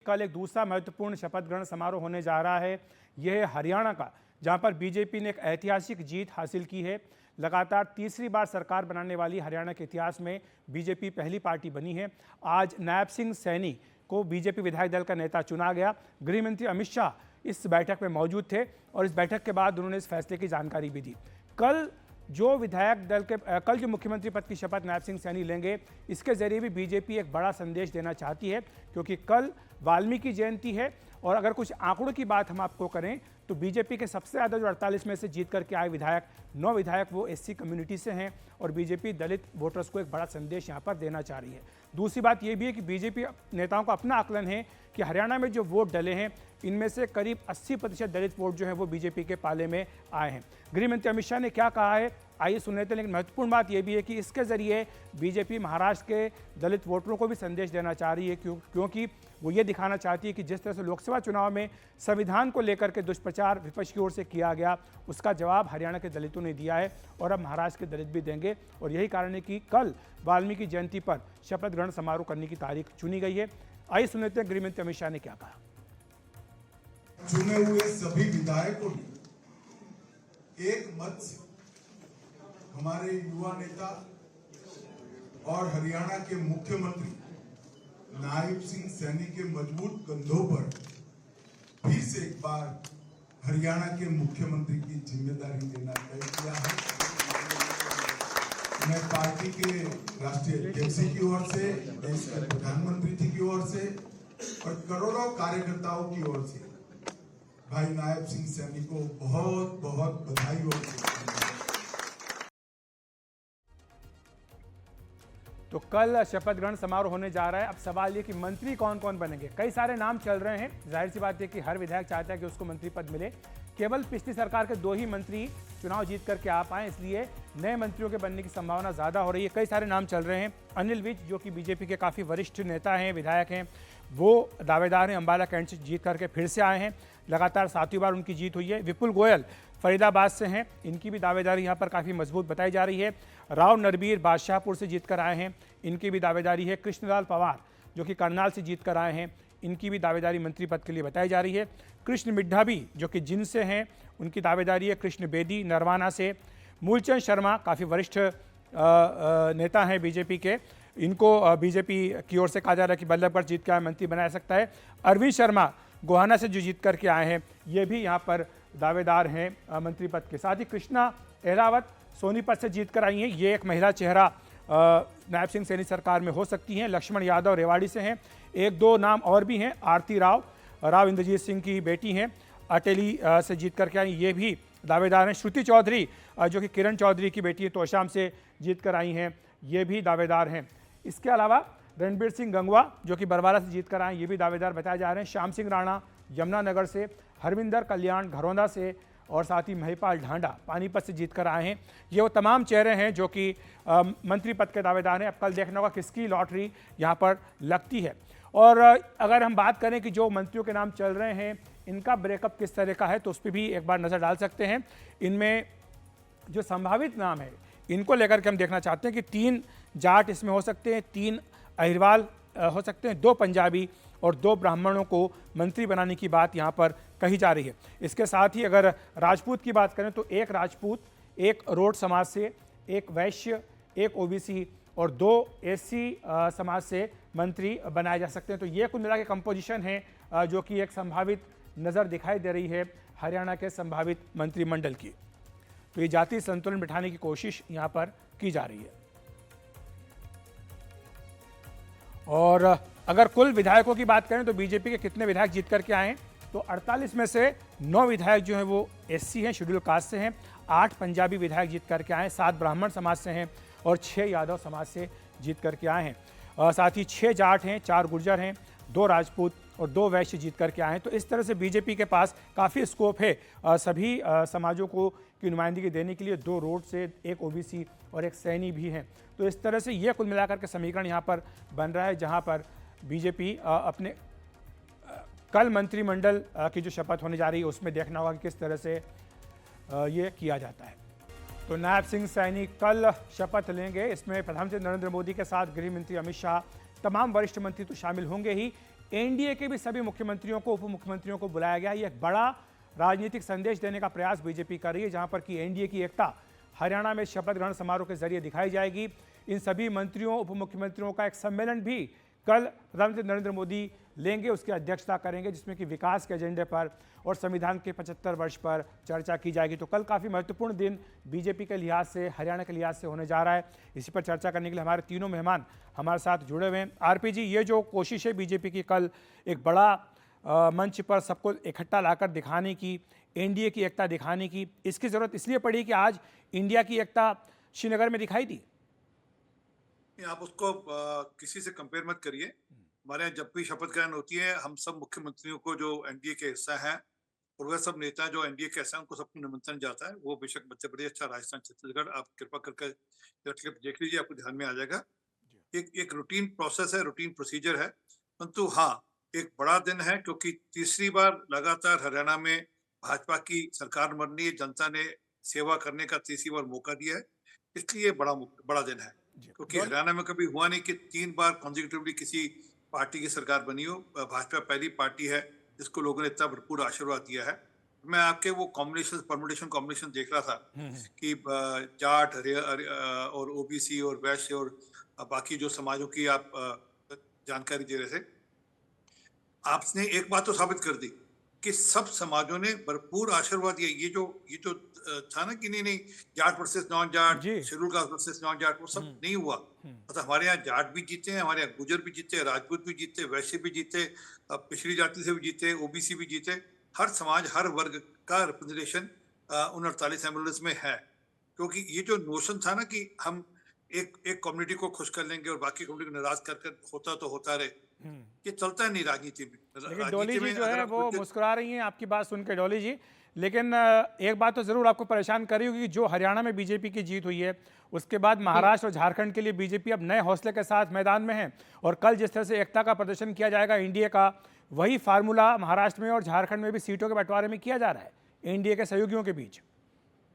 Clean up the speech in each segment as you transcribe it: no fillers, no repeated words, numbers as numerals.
कल एक दूसरा महत्वपूर्ण शपथ ग्रहण समारोह होने जा रहा है। यह है हरियाणा का, जहां पर बीजेपी ने एक ऐतिहासिक जीत हासिल की है। लगातार तीसरी बार सरकार बनाने वाली हरियाणा के इतिहास में बीजेपी पहली पार्टी बनी है। आज नायब सिंह सैनी को बीजेपी विधायक दल का नेता चुना गया। गृह मंत्री अमित शाह इस बैठक में मौजूद थे और इस बैठक के बाद उन्होंने इस फैसले की जानकारी भी दी। कल जो मुख्यमंत्री पद की शपथ नायब सिंह सैनी लेंगे, इसके जरिए भी बीजेपी एक बड़ा संदेश देना चाहती है, क्योंकि कल वाल्मीकि जयंती है। और अगर कुछ आंकड़ों की बात हम आपको करें तो बीजेपी के सबसे ज़्यादा जो 48 में से जीत करके आए विधायक, 9 विधायक वो एससी कम्युनिटी से हैं और बीजेपी दलित वोटर्स को एक बड़ा संदेश यहाँ पर देना चाह रही है। दूसरी बात ये भी है कि बीजेपी नेताओं का अपना आकलन है कि हरियाणा में जो वोट डले हैं, इनमें से करीब 80% दलित वोट जो है वो बीजेपी के पाले में आए हैं। गृह मंत्री अमित शाह ने क्या कहा है, आइए सुन लेते हैं। लेकिन महत्वपूर्ण बात यह भी है कि इसके जरिए बीजेपी महाराष्ट्र के दलित वोटरों को भी संदेश देना चाह रही है, क्योंकि वो ये दिखाना चाहती है कि जिस तरह से लोकसभा चुनाव में संविधान को लेकर के दुष्प्रचार विपक्ष की ओर से किया गया, उसका जवाब हरियाणा के दलितों ने दिया है और अब महाराष्ट्र के दलित भी देंगे। और यही कारण है कि कल वाल्मीकि जयंती पर शपथ ग्रहण समारोह करने की तारीख चुनी गई है। आइए सुन लेते हैं गृह मंत्री अमित शाह ने क्या कहा। चुने हुए सभी विधायकों ने एक मत से हमारे युवा नेता और हरियाणा के मुख्यमंत्री नायब सिंह सैनी के मजबूत कंधों पर फिर से एक बार हरियाणा के मुख्यमंत्री की जिम्मेदारी लेना तय किया है। मैं पार्टी के राष्ट्रीय अध्यक्ष की ओर से, देश के प्रधानमंत्री जी की ओर से और करोड़ों कार्यकर्ताओं की ओर से भाई नायब सिंह सैनी को बहुत बहुत बधाई और तो कल शपथ ग्रहण समारोह होने जा रहा है। अब सवाल ये कि मंत्री कौन कौन बनेंगे। कई सारे नाम चल रहे हैं। जाहिर सी बात है कि हर विधायक चाहता है कि उसको मंत्री पद मिले। केवल पिछली सरकार के 2 ही मंत्री चुनाव जीत करके आ पाए, इसलिए नए मंत्रियों के बनने की संभावना ज़्यादा हो रही है। कई सारे नाम चल रहे हैं। अनिल विज, जो कि बीजेपी के काफ़ी वरिष्ठ नेता हैं, विधायक हैं, वो दावेदार हैं। अंबाला कैंट से जीत करके फिर से आए हैं, लगातार 7वीं बार उनकी जीत हुई है। विपुल गोयल फरीदाबाद से हैं, इनकी भी दावेदारी यहाँ पर काफ़ी मजबूत बताई जा रही है। राव नरबीर बादशाहपुर से जीत कर आए हैं, इनकी भी दावेदारी है। कृष्णलाल पवार, जो कि करनाल से जीत कर आए हैं, इनकी भी दावेदारी मंत्री पद के लिए बताई जा रही है। कृष्ण मिड्ढा भी, जो कि जिन से हैं, उनकी दावेदारी है। कृष्ण बेदी नरवाना से। मूलचंद शर्मा काफ़ी वरिष्ठ नेता हैं बीजेपी के, इनको बीजेपी की ओर से कहा जा रहा है कि बल्लभगढ़ जीत के आए मंत्री बनाया सकता है। अरविंद शर्मा गोहाना से जो जीत करके आए हैं, ये भी यहाँ पर दावेदार हैं मंत्री पद के। साथ ही कृष्णा अहलावत सोनीपत से जीत कर आई हैं, ये एक महिला चेहरा नायब सिंह सैनी सरकार में हो सकती हैं। लक्ष्मण यादव रेवाड़ी से हैं। 1-2 नाम और भी हैं। आरती राव इंद्रजीत सिंह की बेटी हैं, अटेली से जीत करके आई, ये भी दावेदार हैं। श्रुति चौधरी, जो कि किरण चौधरी की बेटी है, तोशाम से जीत कर आई हैं, ये भी दावेदार हैं। इसके अलावा रणबीर सिंह गंगवा, जो कि बरवाला से जीत कर आए, ये भी दावेदार बताए जा रहे हैं। श्याम सिंह राणा यमुनानगर से, हरविंदर कल्याण घरौंदा से और साथ ही महिपाल ढांडा पानीपत से जीत कर आए हैं। ये वो तमाम चेहरे हैं जो कि मंत्री पद के दावेदार हैं। अब कल देखना होगा किसकी लॉटरी यहाँ पर लगती है। और अगर हम बात करें कि जो मंत्रियों के नाम चल रहे हैं, इनका ब्रेकअप किस तरह का है, तो उस पर भी एक बार नज़र डाल सकते हैं। इनमें जो संभावित नाम है, इनको लेकर के हम देखना चाहते हैं कि 3 जाट इसमें हो सकते हैं, 3 अहिरवाल हो सकते हैं, 2 पंजाबी और 2 ब्राह्मणों को मंत्री बनाने की बात यहाँ पर कही जा रही है। इसके साथ ही अगर राजपूत की बात करें तो 1 राजपूत, 1 रोड समाज से, 1 वैश्य, 1 ओबीसी और 2 एससी समाज से मंत्री बनाए जा सकते हैं। तो ये कुल मिला के कंपोजिशन है जो कि एक संभावित नज़र दिखाई दे रही है हरियाणा के संभावित मंत्रिमंडल की। तो ये जातीय संतुलन बिठाने की कोशिश यहाँ पर की जा रही है। और अगर कुल विधायकों की बात करें तो बीजेपी के कितने विधायक जीत करके आए हैं, तो 48 में से 9 विधायक जो हैं वो एससी हैं, शेड्यूल कास्ट से हैं। 8 पंजाबी विधायक जीत करके आए हैं, 7 ब्राह्मण समाज से हैं और 6 यादव समाज से जीत करके आए हैं। साथ ही 6 जाट हैं, 4 गुर्जर हैं, 2 राजपूत और 2 वैश्य जीत करके आए हैं। तो इस तरह से बीजेपी के पास काफ़ी स्कोप है सभी समाजों को की नुमाइंदगी देने के लिए। 2 रोड से, 1 ओबीसी और 1 सैनी भी हैं। तो इस तरह से ये कुल मिलाकर के समीकरण यहाँ पर बन रहा है, जहाँ पर बीजेपी अपने कल मंत्रिमंडल की जो शपथ होने जा रही है, उसमें देखना होगा कि किस तरह से ये किया जाता है। तो नायब सिंह सैनी कल शपथ लेंगे। इसमें प्रधानमंत्री नरेंद्र मोदी के साथ गृह मंत्री अमित शाह, तमाम वरिष्ठ मंत्री तो शामिल होंगे ही। एनडीए के भी सभी मुख्यमंत्रियों को, उप मुख्यमंत्रियों को बुलाया गया। ये एक बड़ा राजनीतिक संदेश देने का प्रयास बीजेपी कर रही है, जहां पर कि एनडीए की एकता हरियाणा में शपथ ग्रहण समारोह के जरिए दिखाई जाएगी। इन सभी मंत्रियों, उप मुख्यमंत्रियों का एक सम्मेलन भी कल प्रधानमंत्री नरेंद्र मोदी लेंगे, उसकी अध्यक्षता करेंगे, जिसमें कि विकास के एजेंडे पर और संविधान के 75 वर्ष पर चर्चा की जाएगी। तो कल काफ़ी महत्वपूर्ण दिन बीजेपी के लिहाज से, हरियाणा के लिहाज से होने जा रहा है। इसी पर चर्चा करने के लिए हमारे तीनों मेहमान हमारे साथ जुड़े हुए हैं। आरपी जी, ये जो कोशिश है बीजेपी की कल एक बड़ा मंच पर सबको इकट्ठा लाकर दिखाने की, एनडीए की एकता दिखाने की, इसकी ज़रूरत इसलिए पड़ी कि आज इंडिया की एकता श्रीनगर में दिखाई दी। आप उसको किसी से कंपेयर मत करिए। हमारे यहाँ जब भी शपथ ग्रहण होती है, हम सब मुख्यमंत्रियों को जो एनडीए के हिस्सा हैं और वह सब नेता जो एनडीए के हिस्सा हैं, उनको सबको निमंत्रण जाता है। वो बेशक मध्य प्रदेश, अच्छा राजस्थान, छत्तीसगढ़, आप कृपा करके क्लिप देख लीजिए, आपको ध्यान में आ जाएगा। एक रूटीन प्रोसेस है, रूटीन प्रोसीजर है। परंतु हाँ, एक बड़ा दिन है क्योंकि तीसरी बार लगातार हरियाणा में भाजपा की सरकार बन रही है। जनता ने सेवा करने का तीसरी बार मौका दिया है, इसलिए बड़ा दिन है। क्योंकि हरियाणा में कभी हुआ नहीं कि 3 बार कॉन्जिक्यूटिवली किसी पार्टी की सरकार बनी हो। भाजपा पहली पार्टी है जिसको लोगों ने इतना भरपूर आशीर्वाद दिया है। मैं आपके वो परमुटेशन कॉम्बिनेशन देख रहा था कि जाट, और ओबीसी और वैश्य और बाकी जो समाजों की आप जानकारी दे रहे थे। आपने एक बात तो साबित कर दी कि सब समाजों ने भरपूर आशीर्वाद दिया। ये जो था ना कि नहीं Jat versus non Jat, schedule caste versus non Jat, वो सब नहीं हुआ। मतलब हमारे यहाँ जाट भी जीते हैं, हमारे यहाँ गुजर भी जीते, राजपूत भी जीते, वैश्य भी जीते, पिछड़ी जाति से भी जीते, ओबीसी भी जीते। हर समाज, हर वर्ग का रिप्रेजेंटेशन उन 48 एमएलएस में है। क्योंकि ये जो नोशन था ना कि हम एक कम्युनिटी को खुश कर लेंगे और बाकी कम्युनिटी को नाराज कर होता तो होता रहे, ये चलता नहीं राजनीति में। लेकिन डॉली जी जो है वो मुस्कुरा रही हैं आपकी बात सुन के, डॉली जी। लेकिन एक बात तो जरूर आपको परेशान कर रही होगी कि जो हरियाणा में बीजेपी की जीत हुई है, उसके बाद महाराष्ट्र और झारखंड के लिए बीजेपी अब नए हौसले के साथ मैदान में है। और कल जिस तरह से एकता का प्रदर्शन किया जाएगा एनडीए का, वही फार्मूला महाराष्ट्र में और झारखंड में भी सीटों के बंटवारे में किया जा रहा है एनडीए के सहयोगियों के बीच।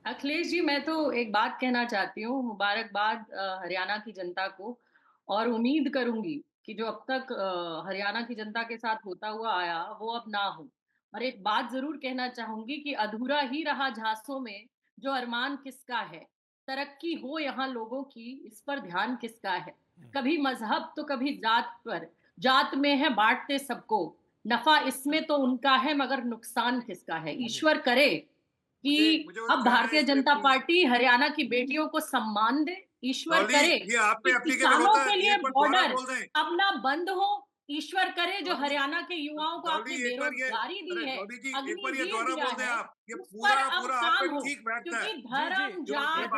अखिलेश जी, मैं तो एक बात कहना चाहती हूँ, मुबारकबाद हरियाणा की जनता को, और उम्मीद करूंगी कि जो अब तक हरियाणा की जनता के साथ होता हुआ आया वो अब ना हो। और एक बात जरूर कहना चाहूंगी कि अधूरा ही रहा झांसों में जो अरमान किसका है, तरक्की हो यहाँ लोगों की, इस पर ध्यान किसका है। कभी मजहब तो कभी जात पर, जात में है बांटते सबको, नफा इसमें तो उनका है मगर नुकसान किसका है। ईश्वर करे कि अब भारतीय जनता पार्टी हरियाणा की बेटियों को सम्मान दे। ईश्वर करे कि किसानों के लिए बॉर्डर अब ना बंद हो। ईश्वर करे जो हरियाणा के युवाओं को आपने बेरोजगारी दी है, अग्निवीर दिया है, उस पर अब काम हो। क्योंकि धर्म, जात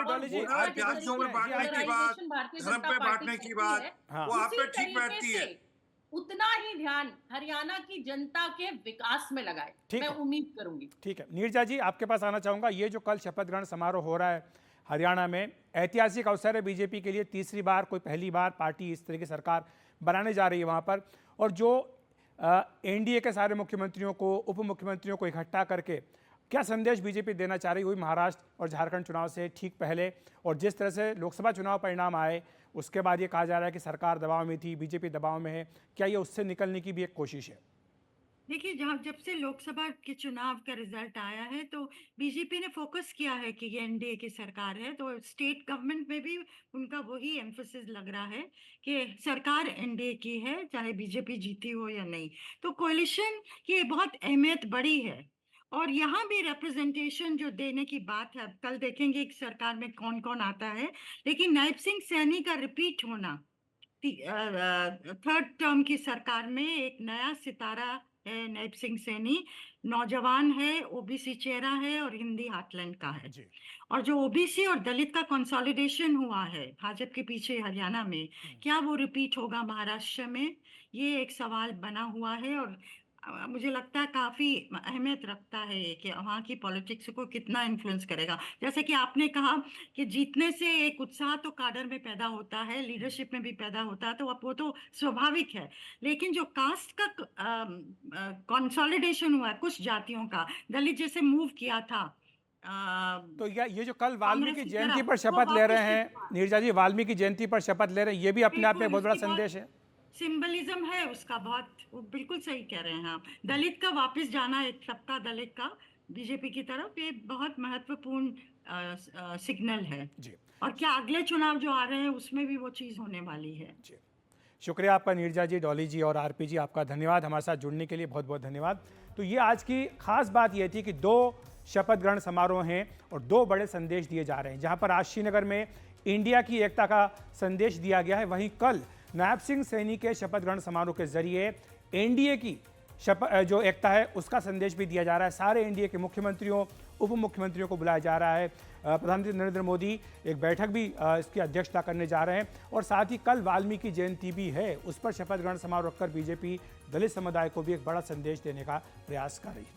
और भारतीय जनता पार्टी की बात है, उसी तरीके से उतना ही ध्यान हरियाणा की जनता के विकास में लगाए, मैं उम्मीद करूंगी। ठीक है, नीरजा जी आपके पास आना चाहूंगा। ये जो कल शपथ ग्रहण समारोह हो रहा है हरियाणा में, ऐतिहासिक अवसर है बीजेपी के लिए। तीसरी बार, कोई पहली बार पार्टी इस तरह की सरकार बनाने जा रही है वहां पर। और जो एनडीए के सारे मुख्यमंत्रियों को, उप मुख्यमंत्रियों को इकट्ठा करके क्या संदेश बीजेपी देना चाह रही हुई महाराष्ट्र और झारखंड चुनाव से ठीक पहले, और जिस तरह से लोकसभा चुनाव परिणाम आए उसके बाद ये कहा जा रहा है कि सरकार दबाव में थी, बीजेपी दबाव में है, क्या ये उससे निकलने की भी एक कोशिश है? देखिए, जब से लोकसभा के चुनाव का रिजल्ट आया है तो बीजेपी ने फोकस किया है कि ये एनडीए की सरकार है, तो स्टेट गवर्नमेंट में भी उनका वही एम्फोसिस लग रहा है कि सरकार एनडीए की है, चाहे बीजेपी जीती हो या नहीं। तो कोalition की बहुत अहमियत बड़ी है। और यहाँ भी रिप्रेजेंटेशन जो देने की बात है, कल देखेंगे कि सरकार में कौन कौन आता है। लेकिन नायब सिंह सैनी का रिपीट होना, थर्ड टर्म की सरकार में एक नया सितारा है। नायब सिंह सैनी नौजवान है, ओबीसी चेहरा है और हिंदी हार्टलैंड का है। और जो ओबीसी और दलित का कंसोलिडेशन हुआ है भाजपा के पीछे हरियाणा में, क्या वो रिपीट होगा महाराष्ट्र में, ये एक सवाल बना हुआ है। और मुझे लगता है काफी अहमियत रखता है कि वहाँ की पॉलिटिक्स को कितना इन्फ्लुएंस करेगा। जैसे कि आपने कहा कि जीतने से एक उत्साह तो काडर में पैदा होता है, लीडरशिप में भी पैदा होता है, तो अब वो तो स्वाभाविक है। लेकिन जो कास्ट का कंसोलिडेशन हुआ है, कुछ जातियों का, दलित जैसे मूव किया था, तो ये जो कल वाल्मीकि जयंती पर शपथ ले रहे हैं नीरजा जी, वाल्मीकि जयंती पर शपथ ले रहे हैं, ये भी अपने आप में बहुत बड़ा संदेश है। सिंबलिज्म है उसका बहुत, वो बिल्कुल सही कह रहे हैं आप। दलित का वापस जाना, एक सप्ताह दलित का बीजेपी की तरफ, ये बहुत महत्वपूर्ण सिग्नल है। जी और क्या अगले चुनाव जो आ रहे हैं उसमें भी वो चीज होने वाली है। जी, शुक्रिया आपका नीरजा जी, डॉली जी और आरपी जी, आपका धन्यवाद हमारे साथ जुड़ने के लिए, बहुत बहुत धन्यवाद। तो ये आज की खास बात ये थी कि 2 शपथ ग्रहण समारोह हैं और 2 बड़े संदेश दिए जा रहे हैं। जहां पर आज श्रीनगर में इंडिया की एकता का संदेश दिया गया है, वहीं कल नायब सिंह सैनी के शपथ ग्रहण समारोह के जरिए एनडीए की जो एकता है उसका संदेश भी दिया जा रहा है। सारे एनडीए के मुख्यमंत्रियों, उप मुख्यमंत्रियों को बुलाया जा रहा है। प्रधानमंत्री नरेंद्र मोदी एक बैठक भी इसकी अध्यक्षता करने जा रहे हैं और साथ ही कल वाल्मीकि जयंती भी है, उस पर शपथ ग्रहण समारोह रखकर बीजेपी दलित समुदाय को भी एक बड़ा संदेश देने का प्रयास कर रही है।